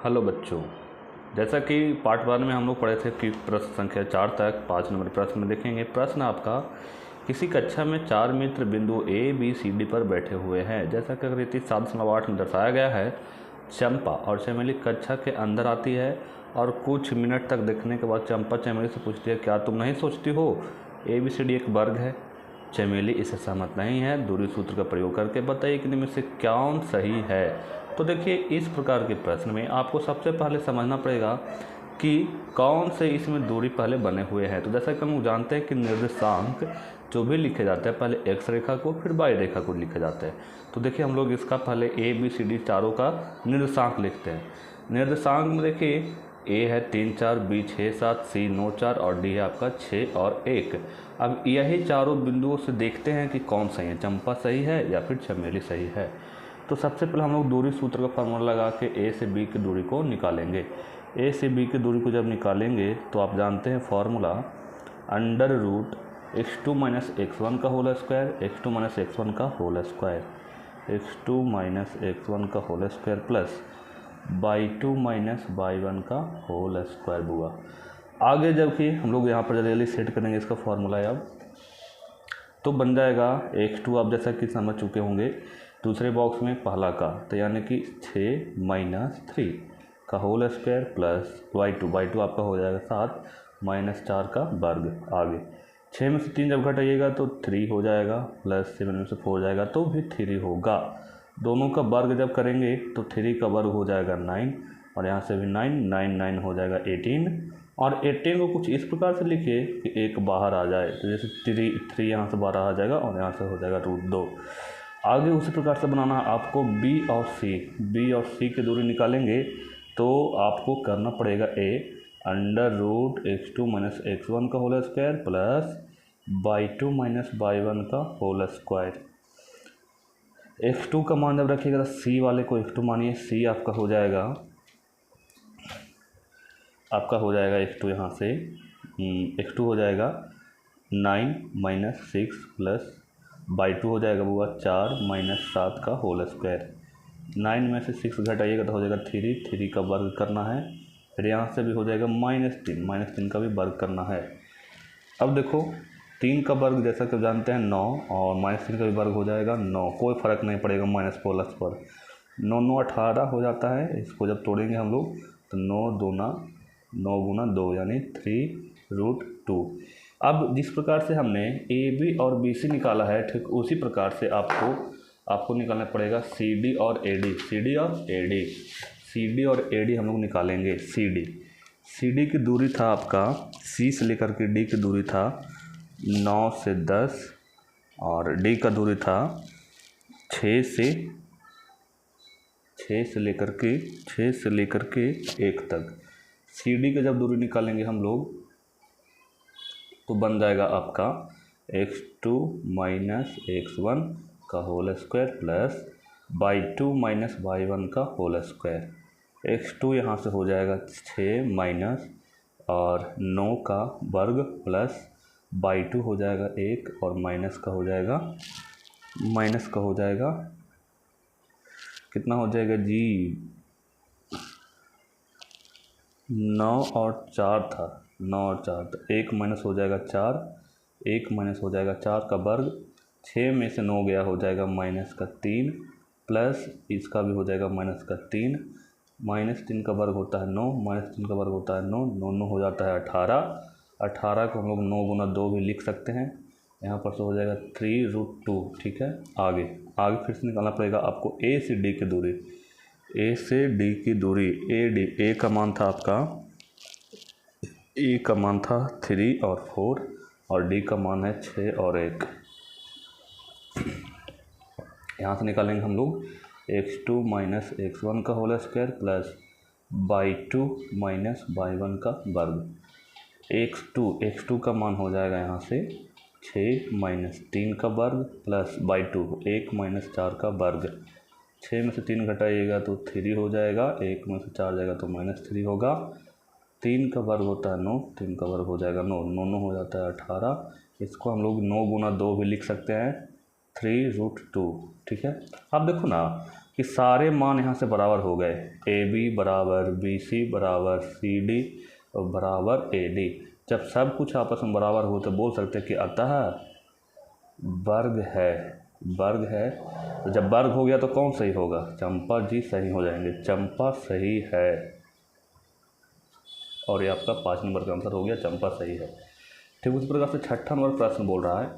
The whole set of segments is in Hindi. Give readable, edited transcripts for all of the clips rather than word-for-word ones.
हेलो बच्चों, जैसा कि पार्ट 1 में हम लोग पढ़े थे कि प्रश्न संख्या 4 तक 5 नंबर प्रश्न में देखेंगे। प्रश्न आपका, किसी कक्षा में 4 मित्र बिंदु ए बी सी डी पर बैठे हुए हैं। जैसा कि रीति 7/8 में दर्शाया गया है, चंपा और चमेली कक्षा के अंदर आती है और कुछ मिनट तक देखने के बाद चंपा चमेली से पूछती है, क्या तुम नहीं सोचती हो ए बी सी डी एक वर्ग है? चमेली इससे सहमत नहीं है। दूरी सूत्र का प्रयोग करके बताइए कि इनमें से कौन सही है। तो देखिए, इस प्रकार के प्रश्न में आपको सबसे पहले समझना पड़ेगा कि कौन से इसमें दूरी पहले बने हुए हैं। तो जैसा कि हम लोग जानते हैं कि निर्देशांक जो भी लिखे जाते हैं पहले एक्स रेखा को फिर वाई रेखा को लिखे जाते हैं। तो देखिए, हम लोग इसका पहले ए बी सी डी चारों का निर्देशांक लिखते हैं। निर्देशांक में देखिए, ए है 3 4, बी 6 7, सी 9 4 और डी है आपका 6 और 1। अब यही चारों बिंदुओं से देखते हैं कि कौन सही है, चंपा सही है या फिर चमेली सही है। तो सबसे पहले हम लोग दूरी सूत्र का फार्मूला लगा के ए से बी की दूरी को निकालेंगे। ए से बी की दूरी को जब निकालेंगे तो आप जानते हैं फार्मूला √x2 - x1 का होल स्क्वायर, x2 - x1 का होल स्क्वायर, x2 - x1 का whole square plus y2 - y1 का होल स्क्वायर हुआ। आगे जबकि हम लोग यहाँ पर जल्दी सेट करेंगे इसका फार्मूला अब, तो बन जाएगा x2, आप जैसा कि समझ चुके होंगे दूसरे बॉक्स में पहला का, तो यानी कि 6 - 3 का होल स्क्वायर प्लस y2 आपका हो जाएगा 7 - 4 का वर्ग। आगे 6 में से 3 जब घटाइएगा तो 3 हो जाएगा, प्लस 7 में से 4 जाएगा तो भी 3 होगा। दोनों का वर्ग जब करेंगे तो 3 का वर्ग हो जाएगा 9 और यहाँ से भी 9 हो जाएगा 18। और 18 को कुछ इस प्रकार से लिखिए कि एक बाहर आ जाए, तो जैसे 3 यहाँ से बाहर आ जाएगा और यहाँ से हो जाएगा √2। आगे उसी प्रकार से बनाना है आपको बी और सी की दूरी निकालेंगे तो आपको करना पड़ेगा √x2 - x1 का whole square plus y2 - y1 का होल स्क्वायर। x2 का मान जब रखिएगा तो सी वाले को x2 मानिए, सी आपका हो जाएगा x2, यहाँ से x2 हो जाएगा 9 - 6 प्लस y2 हो जाएगा बुआ 4 - 7 का होल स्क्वायर। 9 में से 6 घटाइएगा तो हो जाएगा 3 का वर्ग करना है, फिर यहाँ से भी हो जाएगा -3 का भी वर्ग करना है। अब देखो 3 का वर्ग जैसा कि जानते हैं 9 और -3 का भी वर्ग हो जाएगा 9, कोई फ़र्क नहीं पड़ेगा माइनस प्लस पर। 9 9 18 हो जाता है। इसको जब तोड़ेंगे हम लोग तो 9 गुना 2 यानी 3√2। अब जिस प्रकार से हमने ए बी और बी सी निकाला है, ठीक उसी प्रकार से आपको निकालना पड़ेगा सी डी और ए डी। सी डी और ए डी हम लोग निकालेंगे। सी डी की दूरी था आपका, सी से लेकर के डी की दूरी था 9 से 10 और डी का दूरी था 6 से लेकर के 1 तक। सी डी का जब दूरी निकालेंगे हम लोग तो बन जाएगा आपका x2 - x1 का whole square plus y2 - y1 का होल स्क्वायर। x2 यहाँ से हो जाएगा 6 माइनस और 9 का वर्ग प्लस y2 हो जाएगा 1 और माइनस का हो जाएगा कितना हो जाएगा जी, 9 और 4 था, 9 और 4 तो 1 माइनस हो जाएगा 4, 1 माइनस हो जाएगा 4 का वर्ग, 6 में से 9 गया हो जाएगा -3 प्लस इसका भी हो जाएगा -3, -3 का वर्ग होता है 9, -3 का वर्ग होता है 9, 9 हो जाता है 18 को हम लोग 9 गुना 2 भी लिख सकते हैं। यहाँ पर से हो जाएगा 3√2। ठीक है, आगे फिर से निकालना पड़ेगा आपको ए से डी की दूरी। ए का मान था आपका, ए का मान था 3 और 4 और डी का मान है 6 और 1। यहाँ से निकालेंगे हम लोग x2 - x1 का whole square plus y2 - y1 का वर्ग। x2 का मान हो जाएगा यहाँ से 6 - 3 का वर्ग प्लस y2 1 - 4 का वर्ग। 6 में से 3 घटाइएगा तो 3 हो जाएगा, 1 में से 4 जाएगा तो -3 होगा। 3 का वर्ग होता है 9, 3 का वर्ग हो जाएगा 9, 9 हो जाता है 18। इसको हम लोग 9 गुना 2 भी लिख सकते हैं, 3√2। ठीक है, अब देखो ना कि सारे मान यहाँ से बराबर हो गए, ए बी बराबर बी सी बराबर सी डी बराबर ए डी। जब सब कुछ आपस में बराबर हो तो बोल सकते हैं कि अतः वर्ग है, वर्ग है। तो जब वर्ग हो गया तो कौन सही होगा, चंपा जी सही हो जाएंगे, चंपा सही है। और ये आपका 5 नंबर का आंसर हो गया, चंपा सही है। ठीक उसी प्रकार से 6ठा नंबर प्रश्न बोल रहा है,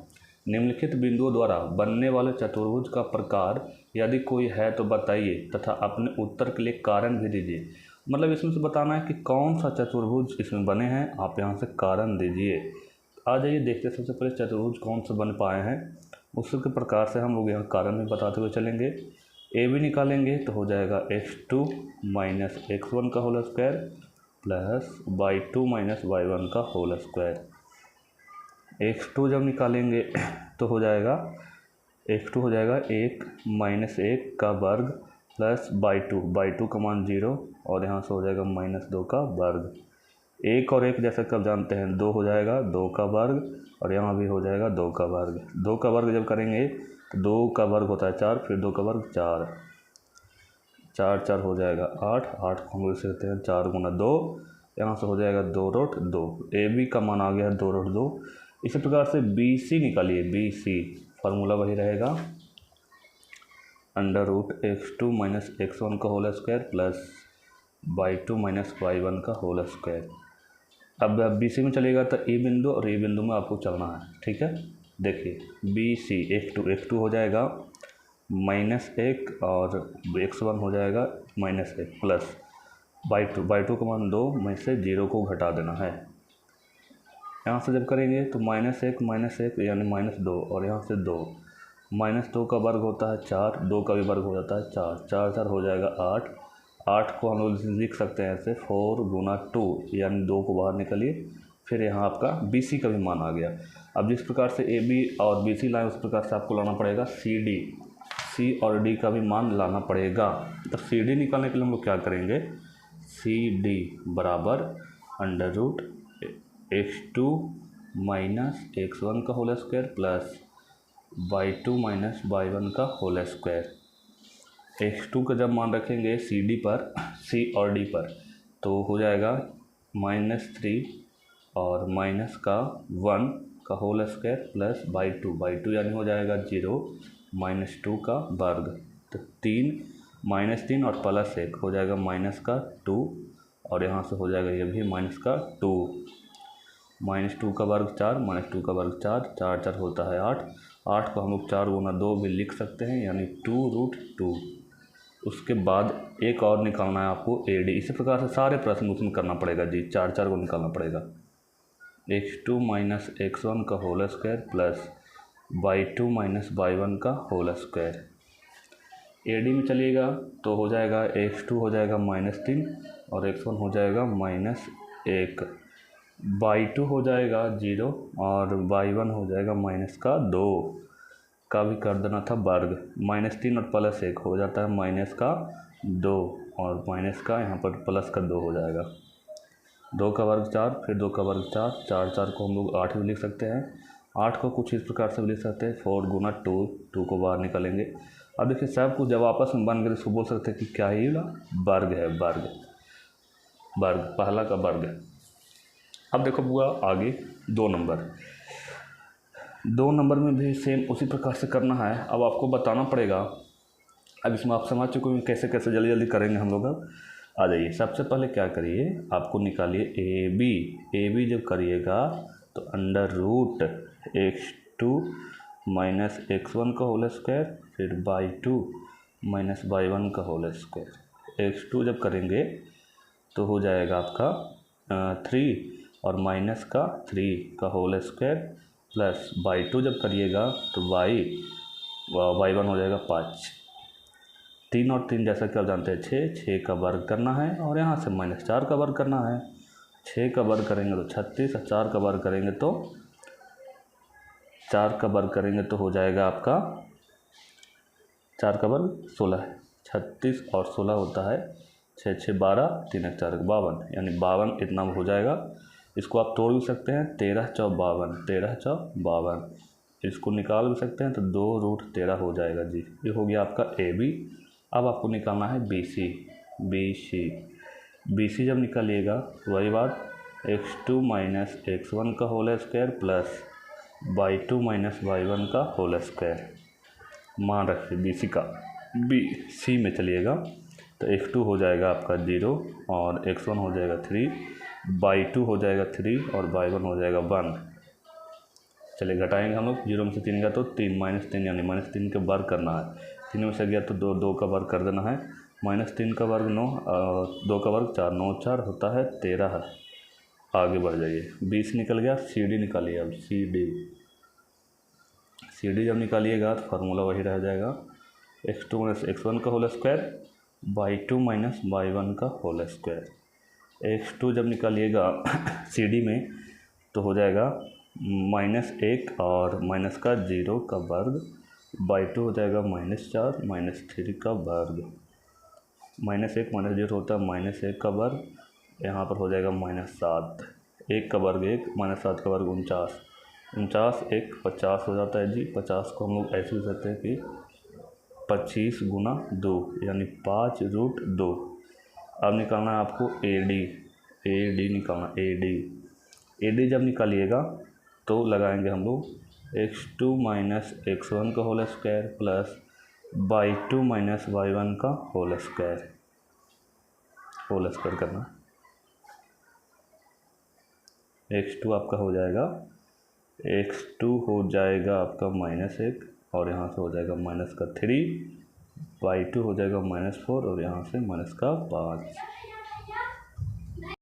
निम्नलिखित बिंदुओं द्वारा बनने वाले चतुर्भुज का प्रकार यदि कोई है तो बताइए तथा अपने उत्तर के लिए कारण भी दीजिए। मतलब इसमें से बताना है कि कौन सा चतुर्भुज इसमें बने हैं, आप यहाँ से कारण दीजिए। आ जाइए देखते हैं सबसे पहले चतुर्भुज कौन से बन पाए हैं, उसी के प्रकार से हम लोग यहाँ कारण भी बताते हुए चलेंगे। ए बी निकालेंगे तो हो जाएगा x2 माइनस x1 का whole square plus y2 minus y1 का होल स्क्वायर। x2 जब निकालेंगे तो हो जाएगा x2 हो जाएगा 1 माइनस 1 का वर्ग प्लस y2 का मान 0 और यहाँ से हो जाएगा -2 का वर्ग। 1 और 1 जैसे कब जानते हैं 2 हो जाएगा 2 का वर्ग और यहाँ भी हो जाएगा 2 का वर्ग। 2 का वर्ग जब करेंगे तो 2 का वर्ग होता है 4, फिर 2 का वर्ग 4, 4 4 हो जाएगा 8, 8 को हम लिख सकते हैं 4 गुना 2, यहाँ से हो जाएगा 2 रूट 2। ए बी का मान आ गया है 2 रूट 2। इसी प्रकार से बी सी निकालिए, बी सी फार्मूला वही रहेगा √x2 माइनस x1 का whole square plus y2 minus y1 का होल स्क्वायर। अब बी सी में चलेगा तो ए बिंदु और ए बिंदु में आपको चलना है, ठीक है। देखिए बी सी x2 हो जाएगा -1 और x1 हो जाएगा -1 प्लस y2 का मान 2 में से 0 को घटा देना है। यहाँ से जब करेंगे तो -1 यानी -2 और यहाँ से 2, -2 का वर्ग होता है 4, 2 का भी वर्ग हो जाता है 4, 4 4 हो जाएगा 8, 8 को हम लोग लिख सकते हैं ऐसे 4 गुना 2 यानी 2 को बाहर निकालिए, फिर यहाँ आपका बी सी का भी मान आ गया। अब जिस प्रकार से ए बी और बी सी लाए उस प्रकार से आपको लाना पड़ेगा सी और डी का भी मान लाना पड़ेगा। तो सी डी निकालने के लिए हम लोग क्या करेंगे, सी डी बराबर √x2 माइनस x1 का whole square plus y2 minus y1 का होल स्क्वायर। x2 का जब मान रखेंगे सी डी पर, सी और डी पर, तो हो जाएगा -3 और माइनस का 1 का होल स्क्वायर प्लस y2 यानी हो जाएगा 0 -2 का वर्ग। तो 3 और प्लस 1 हो जाएगा -2 और यहाँ से हो जाएगा ये भी -2, -2 का वर्ग 4, -2 का वर्ग 4, 4 4 होता है 8, 8 को हम लोग 4 गुना 2 भी लिख सकते हैं यानी 2√2। उसके बाद एक और निकालना है आपको ए डी। इसी प्रकार से सारे प्रश्न उसमें करना पड़ेगा जी, 4 4 को निकालना पड़ेगा। x2 माइनस x1 का whole square plus y2 minus y1 का होल स्क्वायर। ए डी में चलिएगा तो हो जाएगा x2 हो जाएगा -3 और x1 हो जाएगा -1, y2 हो जाएगा 0 और y1 हो जाएगा -2 का भी कर देना था वर्ग। -3 और प्लस 1 हो जाता है -2 और माइनस का यहाँ पर प्लस का 2 हो जाएगा। 2 का वर्ग 4, फिर 2 का वर्ग 4, 4 4 को हम लोग 8 भी लिख सकते हैं। 8 को कुछ इस प्रकार से भी लिख सकते हैं 4 गुना 2, 2 को बाहर निकालेंगे। अब देखिए सब कुछ जब आपस में बन गए तो इसको बोल सकते हैं कि क्या ही वर्ग है, वर्ग पहला का वर्ग है। अब देखो बुआ आगे 2 नंबर में भी सेम उसी प्रकार से करना है। अब आपको बताना पड़ेगा, अब इसमें आप समझ चुके हैं कैसे कैसे जल्दी जल्दी करेंगे हम लोग। अब आ जाइए, सबसे पहले क्या करिए, आपको निकालिए ए बी जब करिएगा तो √x2 माइनस x1 का होल स्क्वायर फिर y2 माइनस y1 का होल स्क्वायर। x2 जब करेंगे तो हो जाएगा आपका 3 और माइनस का 3 का होल स्क्वायर प्लस y2 जब करिएगा तो y1 हो जाएगा 5। 3 और 3 जैसा कि आप जानते हैं 6 का वर्ग करना है और यहाँ से -4 का वर्ग करना है। 6 का वर्ग करेंगे तो 36 और 4 का वर्ग करेंगे तो 4 का वर्ग करेंगे तो हो जाएगा आपका 4 का वर्ग 16। 36 और 16 होता है 6 6 12, 3 1 4 52 यानी 52 इतना हो जाएगा। इसको आप तोड़ भी सकते हैं 13 चौक 52, 13 चौक 52। इसको निकाल भी सकते हैं तो 2√13 हो जाएगा जी। ये हो गया आपका ए बी अब आपको निकालना है बी सी जब निकालिएगा तो वही बात x2 माइनस x1 का whole square plus y2 minus y1 का होल स्क्वायर। मान रखिए बी सी में चलिएगा तो x2 हो जाएगा आपका 0 और x1 हो जाएगा 3, y2 हो जाएगा 3 और y1 हो जाएगा 1। चलिए घटाएंगे हम लोग, 0 में से 3 गया तो 3 माइनस 3 यानी -3 के वर्ग करना है। 3 में से गया तो 2 का वर्ग कर देना है। -3 का वर्ग 9, 2 का वर्ग 4, 9 4 होता है 13 है। आगे बढ़ जाइए, 20 निकल गया, सी डी निकालिए। अब सी डी जब निकालिएगा तो फार्मूला वही रह जाएगा x2 माइनस x1 का whole square y2 minus y1 का होल स्क्वायर। x2 जब निकालिएगा सी डी में तो हो जाएगा -1 और माइनस का 0 का वर्ग, y2 हो जाएगा -4 -3 का वर्ग। -1 -0 होता है -1 का वर्ग, यहाँ पर हो जाएगा -7, 1 का वर्ग 1, -7 का वर्ग 49, 49 1 50 हो जाता है जी। 50 को हम लोग ऐसे लिख सकते हैं कि 25 गुना 2 यानी 5√2। अब निकालना है आपको ए डी निकालना, ए डी जब निकालिएगा तो लगाएंगे हम लोग x2 माइनस x1 का whole square plus y2 minus y1 का होल स्क्वायर करना। x2 आपका हो जाएगा, x2 हो जाएगा आपका -1 और यहाँ से हो जाएगा -3, y2 हो जाएगा -4 और यहाँ से -5।